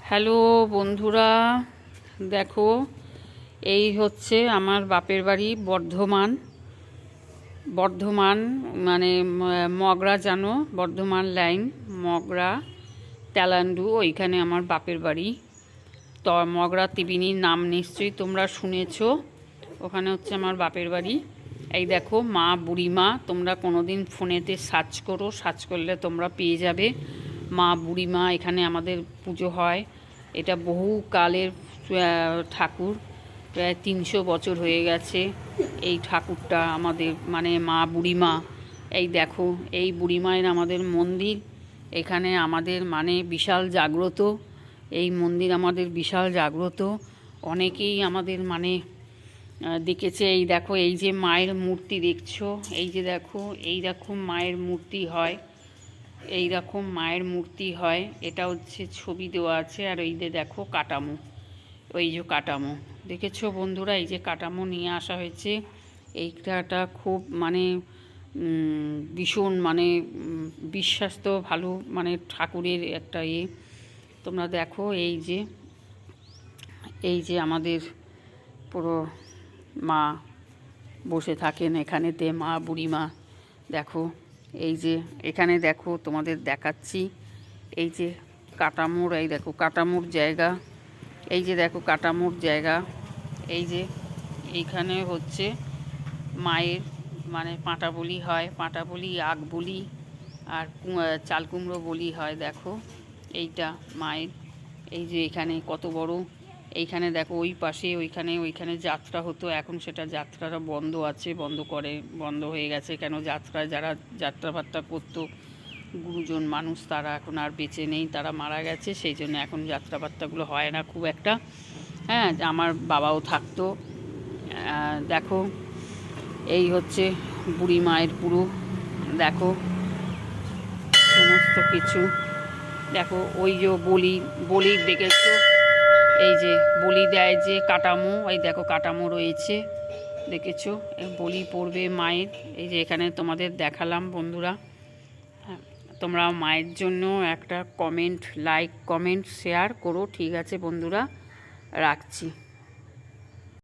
Hello বন্ধুরা, দেখো এই হচ্ছে আমার বাপের বাড়ি বর্ধমান। বর্ধমান মানে মগরা, জানো বর্ধমান লাইন, মগরা তেলান্ডু, ওইখানে আমার বাপের বাড়ি। তো মগরা ত্রিবেণীর নাম নিশ্চয়ই তোমরা শুনেছো। ওখানে হচ্ছে আমার বাপের বাড়ি। এই দেখো মা বুড়িমা, তোমরা কোনোদিন ফোনেতে সার্চ করো, সার্চ করলে তোমরা পেয়ে যাবে মা বুড়িমা। এখানে আমাদের পুজো হয়। এটা বহু কালের ঠাকুর, প্রায় 300 বছর হয়ে গেছে এই ঠাকুরটা আমাদের, মানে মা বুড়িমা। এই দেখো এই বুড়িমায়ের আমাদের মন্দির। এখানে আমাদের মানে বিশাল জাগ্রত, এই মন্দির আমাদের বিশাল জাগ্রত। অনেকেই আমাদের মানে দেখেছে। এই দেখো এই যে মায়ের মূর্তি দেখছো, এই যে দেখো এই রকম মায়ের মূর্তি হয়, এই রকম মায়ের মূর্তি হয়। এটা হচ্ছে ছবি দেওয়া আছে। আর এই যে দেখো কাঠামো, ওই যে কাঠামো দেখেছো বন্ধুরা, এই যে কাঠামো নিয়ে আসা হয়েছে। এইটা খুব মানে ভীষণ মানে বিশ্বাস তো ভালো, মানে ঠাকুরের একটা তোমরা দেখো এই যে আমাদের পুরো মা বসে থাকেন এখানেতে, মা বুড়িমা। দেখো এই যে এখানে দেখো তোমাদের দেখাচ্ছি, এই যে কাটামোর, এই দেখো কাটামোর জায়গা, এই যে দেখো কাটামোর জায়গা। এই যে এইখানে হচ্ছে মায়ের মানে পাঁটা বলি হয়, পাঁটা বলি, আগ বলি আর চাল কুমড়ো বলি হয়। দেখো এইটা মায়ের, এই যে এখানে কত বড়। এইখানে দেখো ওই পাশে ওইখানে যাত্রা হতো, এখন সেটা যাত্রাটা বন্ধ আছে, বন্ধ হয়ে গেছে। কেন যাত্রায় যারা যাত্রাপাত্রা করতো গুরুজন মানুষ, তারা এখন আর বেঁচে নেই, তারা মারা গেছে, সেই জন্য এখন যাত্রাপাত্রাগুলো হয় না খুব একটা। হ্যাঁ, আমার বাবাও থাকতো। দেখো এই হচ্ছে বুড়ি মায়ের পুরো, দেখো সমস্ত কিছু। দেখো ওই যে বলি দেখেছো, এই যে বলি দেয় যে কাঠামো, এই দেখো কাঠামো রয়েছে দেখেছো, বলি পড়বে মায়ের। এই যে এখানে তোমাদের দেখালাম বন্ধুরা। হ্যাঁ, তোমরা মায়ের জন্য একটা কমেন্ট, লাইক কমেন্ট শেয়ার করো, ঠিক আছে বন্ধুরা, রাখছি।